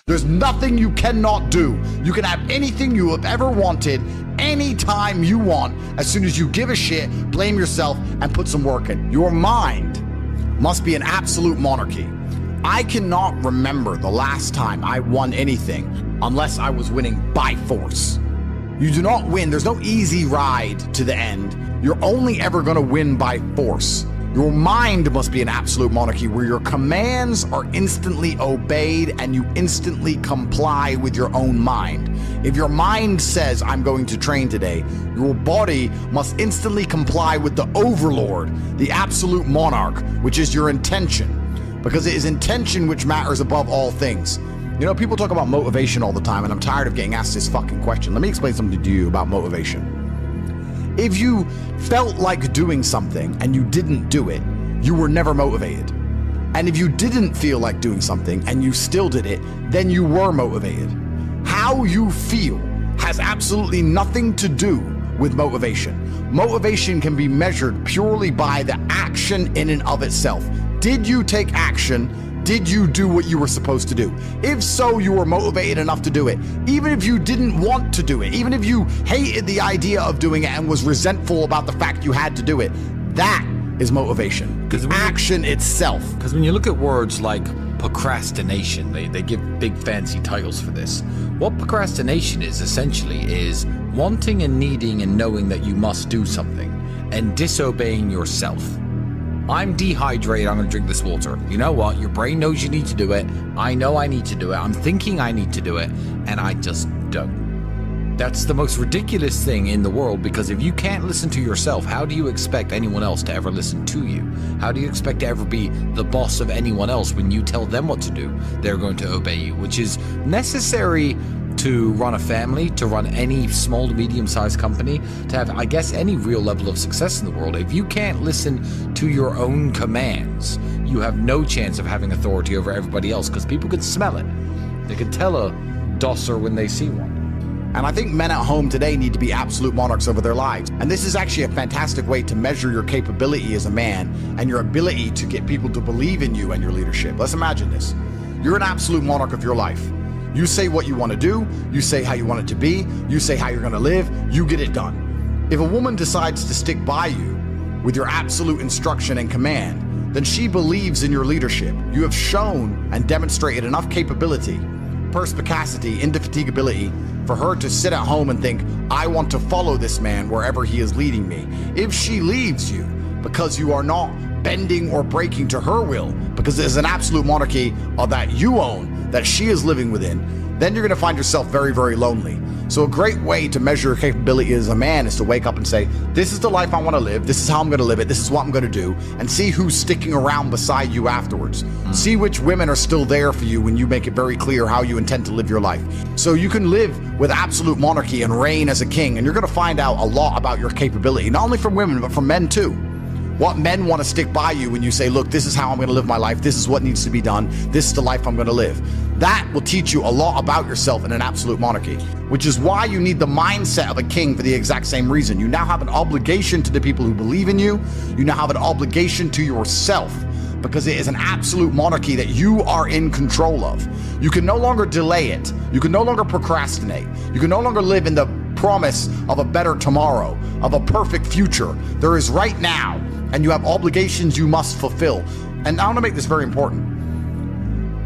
There's nothing you cannot do. You can have anything you have ever wanted, anytime you want, as soon as you give a shit, blame yourself, and put some work in. Your mind must be an absolute monarchy. I cannot remember the last time I won anything unless I was winning by force. You do not win. There's no easy ride to the end. You're only ever going to win by force. Your mind must be an absolute monarchy where your commands are instantly obeyed and you instantly comply with your own mind. If your mind says, I'm going to train today, your body must instantly comply with the overlord, the absolute monarch, which is your intention, because it is intention which matters above all things. You know, people talk about motivation all the time, and I'm tired of getting asked this fucking question. Let me explain something to you about motivation. If you felt like doing something and you didn't do it, you were never motivated. And if you didn't feel like doing something and you still did it, then you were motivated. How you feel has absolutely nothing to do with motivation. Motivation can be measured purely by the action in and of itself. Did you take action? Did you do what you were supposed to do? If so, you were motivated enough to do it. Even if you didn't want to do it, even if you hated the idea of doing it and was resentful about the fact you had to do it, that is motivation. Because action itself. Because when you look at words like procrastination, they give big fancy titles for this. What procrastination is essentially is wanting and needing and knowing that you must do something and disobeying yourself. I'm dehydrated, I'm gonna drink this water. You know what? Your brain knows you need to do it. I know I need to do it. I'm thinking I need to do it, and I just don't. That's the most ridiculous thing in the world, because if you can't listen to yourself, how do you expect anyone else to ever listen to you? How do you expect to ever be the boss of anyone else when you tell them what to do? They're going to obey you, which is necessary to run a family, to run any small to medium-sized company, to have, I guess, any real level of success in the world. If you can't listen to your own commands, you have no chance of having authority over everybody else, because people can smell it. They can tell a dosser when they see one. And I think men at home today need to be absolute monarchs over their lives. And this is actually a fantastic way to measure your capability as a man and your ability to get people to believe in you and your leadership. Let's imagine this. You're an absolute monarch of your life. You say what you want to do, you say how you want it to be, you say how you're going to live, you get it done. If a woman decides to stick by you with your absolute instruction and command, then she believes in your leadership. You have shown and demonstrated enough capability, perspicacity, indefatigability for her to sit at home and think, I want to follow this man wherever he is leading me. If she leaves you because you are not bending or breaking to her will, because there's an absolute monarchy that you own, that she is living within, then you're going to find yourself very, very lonely. So a great way to measure your capability as a man is to wake up and say, this is the life I want to live, this is how I'm going to live it, this is what I'm going to do, and see who's sticking around beside you afterwards. See which women are still there for you when you make it very clear how you intend to live your life. So you can live with absolute monarchy and reign as a king, and you're going to find out a lot about your capability, not only from women, but from men too. What men want to stick by you when you say, look, this is how I'm going to live my life, this is what needs to be done, this is the life I'm going to live. That will teach you a lot about yourself in an absolute monarchy, which is why you need the mindset of a king for the exact same reason. You now have an obligation to the people who believe in you. You now have an obligation to yourself, because it is an absolute monarchy that you are in control of. You can no longer delay it. You can no longer procrastinate. You can no longer live in the promise of a better tomorrow, of a perfect future. There is right now, and you have obligations you must fulfill. And I want to make this very important.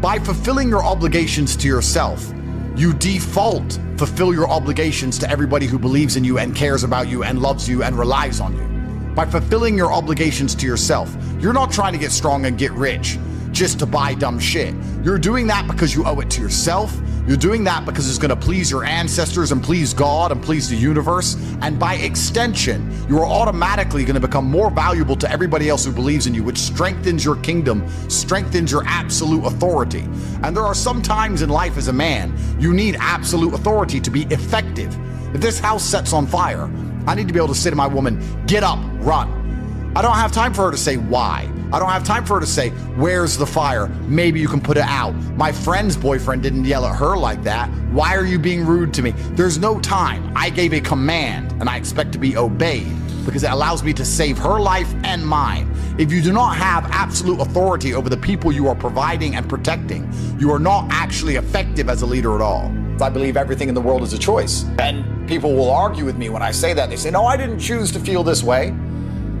By fulfilling your obligations to yourself, you default fulfill your obligations to everybody who believes in you and cares about you and loves you and relies on you. By fulfilling your obligations to yourself, you're not trying to get strong and get rich just to buy dumb shit. You're doing that because you owe it to yourself. You're doing that because it's going to please your ancestors and please God and please the universe. And by extension, you are automatically going to become more valuable to everybody else who believes in you, which strengthens your kingdom, strengthens your absolute authority. And there are some times in life as a man, you need absolute authority to be effective. If this house sets on fire, I need to be able to say to my woman, get up, run. I don't have time for her to say why. I don't have time for her to say, where's the fire? Maybe you can put it out. My friend's boyfriend didn't yell at her like that. Why are you being rude to me? There's no time. I gave a command and I expect to be obeyed because it allows me to save her life and mine. If you do not have absolute authority over the people you are providing and protecting, you are not actually effective as a leader at all. I believe everything in the world is a choice. And people will argue with me when I say that. They say, no, I didn't choose to feel this way.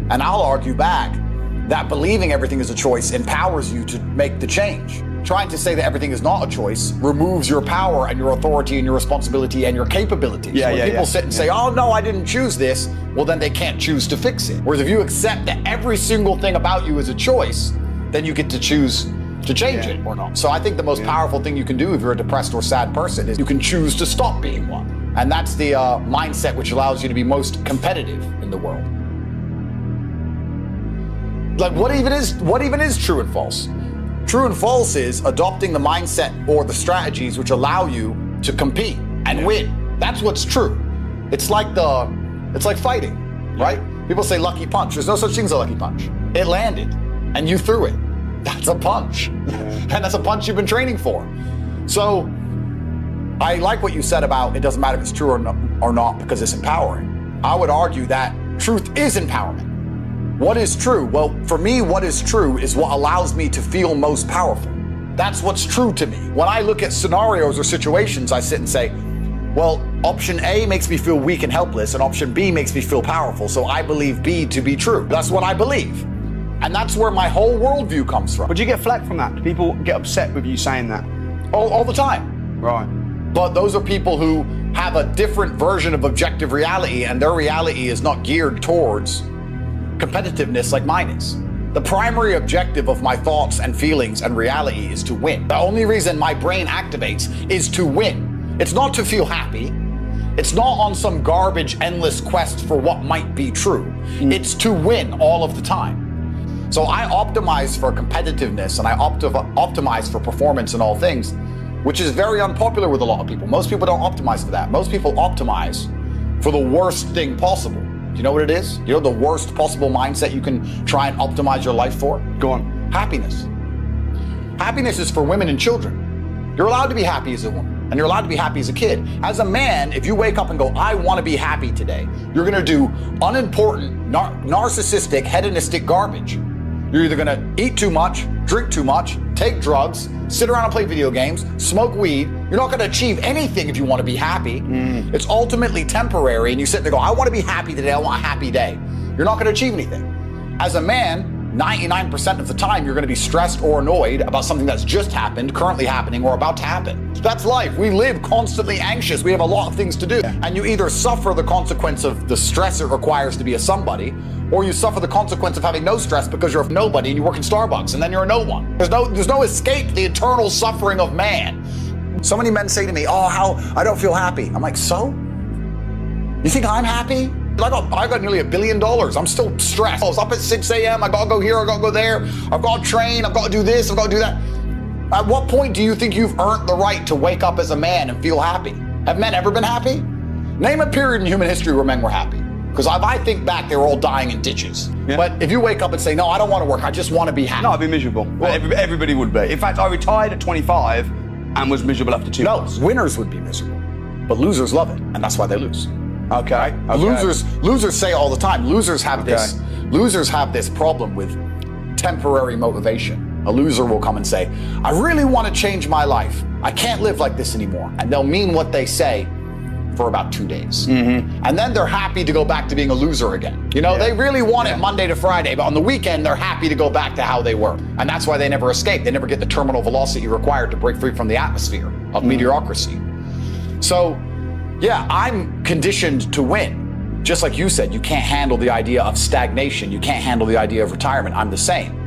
And I'll argue back that believing everything is a choice empowers you to make the change. Trying to say that everything is not a choice removes your power and your authority and your responsibility and your capability. So when people sit and say, oh no, I didn't choose this, well then they can't choose to fix it. Whereas if you accept that every single thing about you is a choice, then you get to choose to change it or not. So I think the most powerful thing you can do if you're a depressed or sad person is you can choose to stop being one. And that's the mindset which allows you to be most competitive in the world. Like what even is true and false? True and false is adopting the mindset or the strategies which allow you to compete and win. That's what's true. It's like fighting, right? People say lucky punch. There's no such thing as a lucky punch. It landed and you threw it. That's a punch. And that's a punch you've been training for. So I like what you said about it doesn't matter if it's true or not because it's empowering. I would argue that truth is empowerment. What is true? Well, for me, what is true is what allows me to feel most powerful. That's what's true to me. When I look at scenarios or situations, I sit and say, well, option A makes me feel weak and helpless, and option B makes me feel powerful, so I believe B to be true. That's what I believe. And that's where my whole worldview comes from. But do you get flack from that? Do people get upset with you saying that? All the time. Right. But those are people who have a different version of objective reality, and their reality is not geared towards competitiveness like mine is. The primary objective of my thoughts and feelings and reality is to win. The only reason my brain activates is to win. It's not to feel happy. It's not on some garbage, endless quest for what might be true. It's to win all of the time. So I optimize for competitiveness and I optimize for performance in all things, which is very unpopular with a lot of people. Most people don't optimize for that. Most people optimize for the worst thing possible. Do you know what it is? You know the worst possible mindset you can try and optimize your life for? Go on. Happiness. Happiness is for women and children. You're allowed to be happy as a woman, and you're allowed to be happy as a kid. As a man, if you wake up and go, I want to be happy today, you're going to do unimportant, narcissistic, hedonistic garbage. You're either going to eat too much, drink too much, take drugs, sit around and play video games, smoke weed. You're not going to achieve anything if you want to be happy. It's ultimately temporary, and you sit there and go, I want to be happy today, I want a happy day. You're not going to achieve anything. As a man, 99% of the time, you're going to be stressed or annoyed about something that's just happened, currently happening, or about to happen. That's life. We live constantly anxious. We have a lot of things to do. And you either suffer the consequence of the stress it requires to be a somebody, or you suffer the consequence of having no stress because you're a nobody and you work in Starbucks and then you're a no one. There's no escape the eternal suffering of man. So many men say to me, oh, how I don't feel happy. I'm like, so? You think I'm happy? I got nearly $1 billion. I'm still stressed. I was up at 6 a.m. I gotta go here, I gotta go there. I've got to train, I've got to do this, I've got to do that. At what point do you think you've earned the right to wake up as a man and feel happy? Have men ever been happy? Name a period in human history where men were happy. Because if I think back, they were all dying in ditches. Yeah. But if you wake up and say, no, I don't want to work, I just want to be happy. No, I'd be miserable. Well, everybody would be. In fact, I retired at 25 and was miserable after 2 months. No, winners would be miserable. But losers love it, and that's why they lose. Okay. Losers say all the time, losers have this problem with temporary motivation. A loser will come and say, I really want to change my life. I can't live like this anymore. And they'll mean what they say for about 2 days. And then they're happy to go back to being a loser again. You know, they really want it Monday to Friday, but on the weekend, they're happy to go back to how they were. And that's why they never escape. They never get the terminal velocity required to break free from the atmosphere of mediocrity. So, yeah, I'm conditioned to win. Just like you said, you can't handle the idea of stagnation. You can't handle the idea of retirement. I'm the same.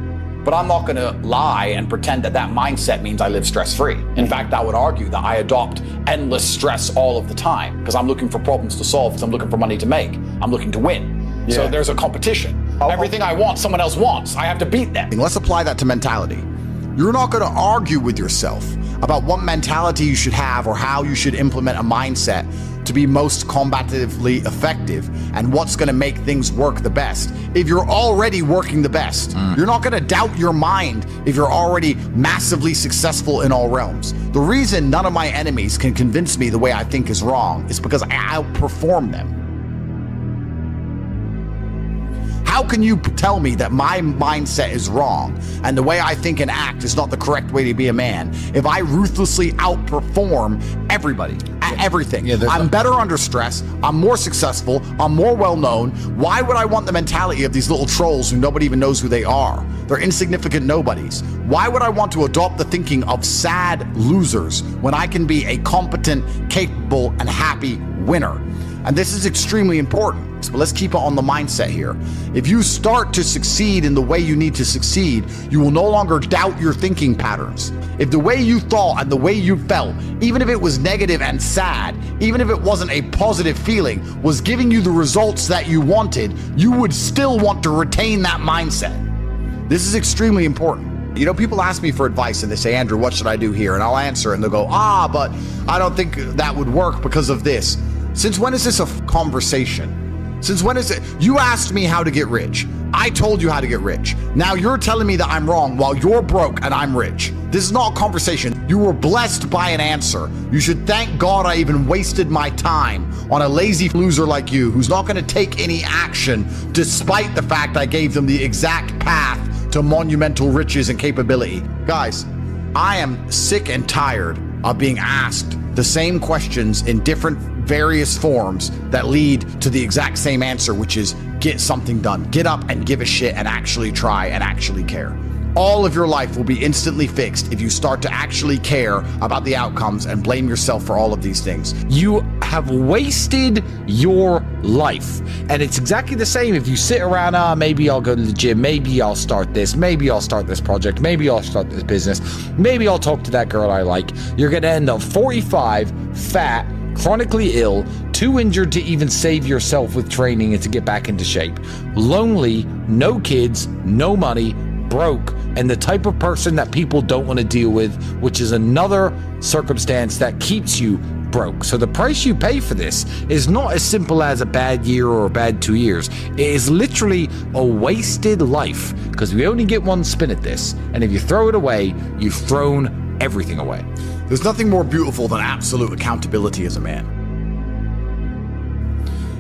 But I'm not going to lie and pretend that that mindset means I live stress-free. In fact, I would argue that I adopt endless stress all of the time because I'm looking for problems to solve, because I'm looking for money to make. I'm looking to win. So there's a competition. Everything I want, someone else wants. I have to beat them. Let's apply that to mentality. You're not going to argue with yourself about what mentality you should have or how you should implement a mindset to be most combatively effective and what's going to make things work the best. If you're already working the best, you're not going to doubt your mind if you're already massively successful in all realms. The reason none of my enemies can convince me the way I think is wrong is because I outperform them. How can you tell me that my mindset is wrong and the way I think and act is not the correct way to be a man if I ruthlessly outperform everybody at everything? I'm better under stress. I'm more successful. I'm more well-known. Why would I want the mentality of these little trolls who nobody even knows who they are? They're insignificant nobodies. Why would I want to adopt the thinking of sad losers when I can be a competent, capable, and happy winner? And this is extremely important. But let's keep it on the mindset here. If you start to succeed in the way you need to succeed, you will no longer doubt your thinking patterns. If the way you thought and the way you felt, even if it was negative and sad, even if it wasn't a positive feeling, was giving you the results that you wanted, you would still want to retain that mindset. This is extremely important. You know, people ask me for advice and they say, Andrew, what should I do here? And I'll answer and they'll go, but I don't think that would work because of this. Since when is this a conversation? Since when is it? You asked me how to get rich. I told you how to get rich. Now you're telling me that I'm wrong while you're broke and I'm rich. This is not a conversation. You were blessed by an answer. You should thank God I even wasted my time on a lazy loser like you who's not going to take any action despite the fact I gave them the exact path to monumental riches and capability. Guys, I am sick and tired of being asked the same questions in different various forms that lead to the exact same answer, which is get something done. Get up and give a shit and actually try and actually care. All of your life will be instantly fixed if you start to actually care about the outcomes and blame yourself for all of these things. You have wasted your life. And it's exactly the same if you sit around, maybe I'll go to the gym, maybe I'll start this, maybe I'll start this project, maybe I'll start this business, maybe I'll talk to that girl I like. You're going to end up 45, fat, chronically ill, too injured to even save yourself with training and to get back into shape, lonely, no kids, no money, broke, and the type of person that people don't want to deal with, which is another circumstance that keeps you broke. So the price you pay for this is not as simple as a bad year or a bad 2 years. It is literally a wasted life because we only get one spin at this. And if you throw it away, you've thrown everything away. There's nothing more beautiful than absolute accountability as a man.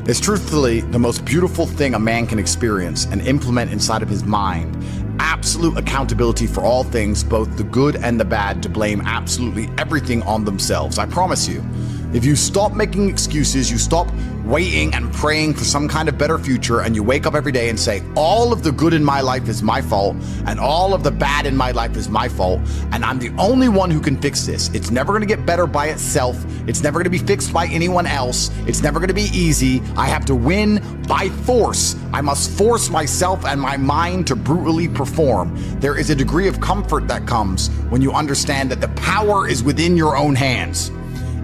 It's truthfully the most beautiful thing a man can experience and implement inside of his mind. Absolute accountability for all things, both the good and the bad, to blame absolutely everything on themselves. I promise you, if you stop making excuses, you stop waiting and praying for some kind of better future, and you wake up every day and say, all of the good in my life is my fault, and all of the bad in my life is my fault, and I'm the only one who can fix this. It's never going to get better by itself. It's never going to be fixed by anyone else. It's never going to be easy. I have to win by force. I must force myself and my mind to brutally perform. There is a degree of comfort that comes when you understand that the power is within your own hands.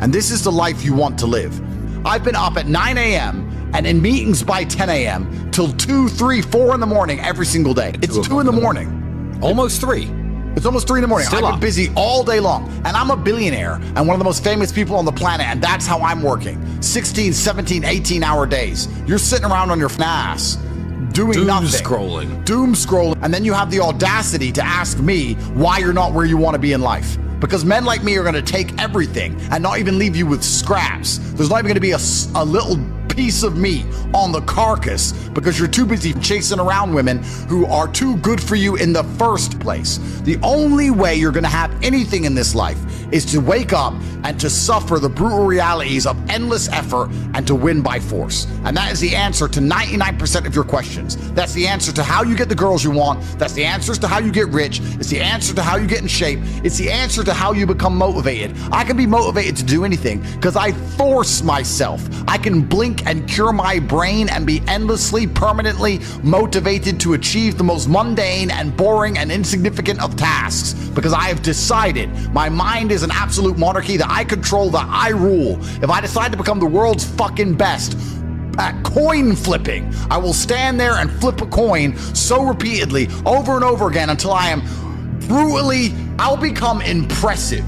And this is the life you want to live. I've been up at 9 a.m. and in meetings by 10 a.m. till 2, 3, 4 in the morning every single day. It's 2 in the morning. Almost 3. It's almost 3 in the morning. Still I've been up. busy all day long. And I'm a billionaire and one of the most famous people on the planet. And that's how I'm working. 16, 17, 18-hour days. You're sitting around on your ass doing nothing. Doom scrolling. And then you have the audacity to ask me why you're not where you want to be in life. Because men like me are going to take everything and not even leave you with scraps. There's not even going to be a little piece of meat on the carcass because you're too busy chasing around women who are too good for you in the first place. The only way you're going to have anything in this life is to wake up and to suffer the brutal realities of endless effort and to win by force. And that is the answer to 99% of your questions. That's the answer to how you get the girls you want. That's the answers to how you get rich. It's the answer to how you get in shape. It's the answer to how you become motivated. I can be motivated to do anything because I force myself. I can blink and cure my brain and be endlessly, permanently motivated to achieve the most mundane and boring and insignificant of tasks because I have decided my mind is an absolute monarchy that I control, that I rule. If I decide to become the world's fucking best at coin flipping, I will stand there and flip a coin so repeatedly over and over again until I am brutally, I'll become impressive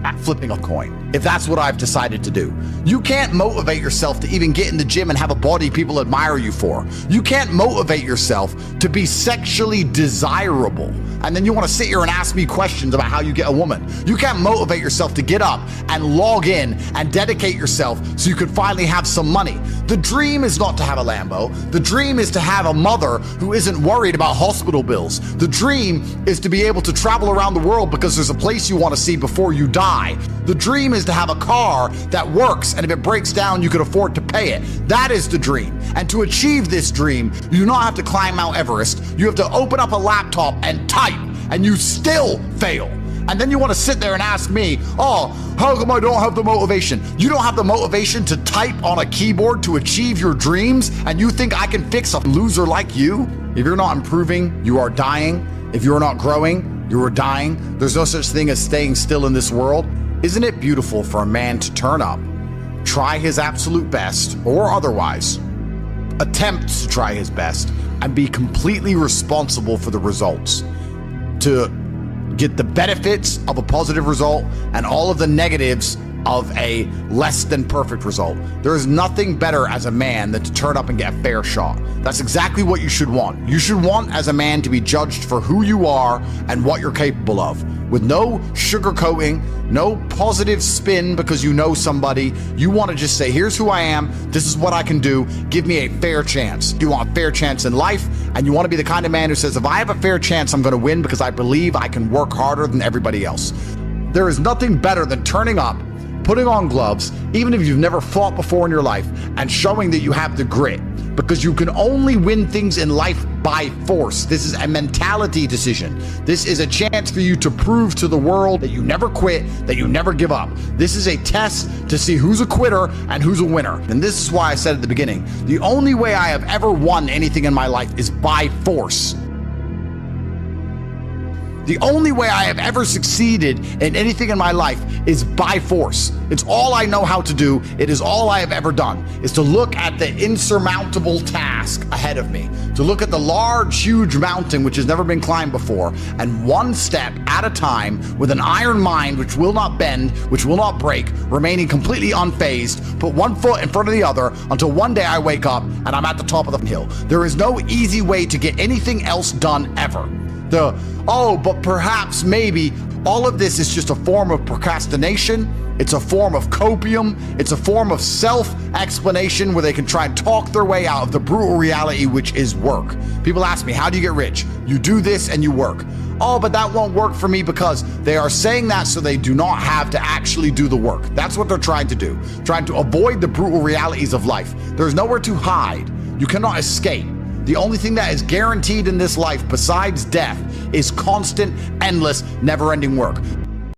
at flipping a coin, if that's what I've decided to do. You can't motivate yourself to even get in the gym and have a body people admire you for. You can't motivate yourself to be sexually desirable and then you want to sit here and ask me questions about how you get a woman. You can't motivate yourself to get up and log in and dedicate yourself so you can finally have some money. The dream is not to have a Lambo. The dream is to have a mother who isn't worried about hospital bills. The dream is to be able to travel around the world because there's a place you want to see before you die. The dream is to have a car that works, and if it breaks down, you can afford to pay it. That is the dream. And to achieve this dream, you do not have to climb Mount Everest. You have to open up a laptop and type, and you still fail. And then you want to sit there and ask me, oh, how come I don't have the motivation? You don't have the motivation to type on a keyboard to achieve your dreams, and you think I can fix a loser like you? If you're not improving, you are dying. If you're not growing, you are dying. There's no such thing as staying still in this world. Isn't it beautiful for a man to turn up, try his absolute best, or otherwise, attempt to try his best, and be completely responsible for the results, to get the benefits of a positive result and all of the negatives of a less than perfect result? There is nothing better as a man than to turn up and get a fair shot. That's exactly what you should want. You should want as a man to be judged for who you are and what you're capable of, with no sugarcoating, no positive spin because you know somebody. You want to just say, here's who I am, this is what I can do, give me a fair chance. You want a fair chance in life, and you want to be the kind of man who says, if I have a fair chance, I'm going to win because I believe I can work harder than everybody else. There is nothing better than turning up, putting on gloves, even if you've never fought before in your life, and showing that you have the grit, because you can only win things in life by force. This is a mentality decision. This is a chance for you to prove to the world that you never quit, that you never give up. This is a test to see who's a quitter and who's a winner. And this is why I said at the beginning, the only way I have ever won anything in my life is by force. The only way I have ever succeeded in anything in my life is by force. It's all I know how to do. It is all I have ever done, is to look at the insurmountable task ahead of me, to look at the large, huge mountain which has never been climbed before, and one step at a time, with an iron mind which will not bend, which will not break, remaining completely unfazed, put one foot in front of the other until one day I wake up and I'm at the top of the hill. There is no easy way to get anything else done ever. But perhaps, maybe, all of this is just a form of procrastination. It's a form of copium. It's a form of self-explanation where they can try and talk their way out of the brutal reality, which is work. People ask me, how do you get rich? You do this and you work. Oh, but that won't work for me, because they are saying that so they do not have to actually do the work. That's what they're trying to do, trying to avoid the brutal realities of life. There's nowhere to hide. You cannot escape. The only thing that is guaranteed in this life besides death is constant, endless, never-ending work.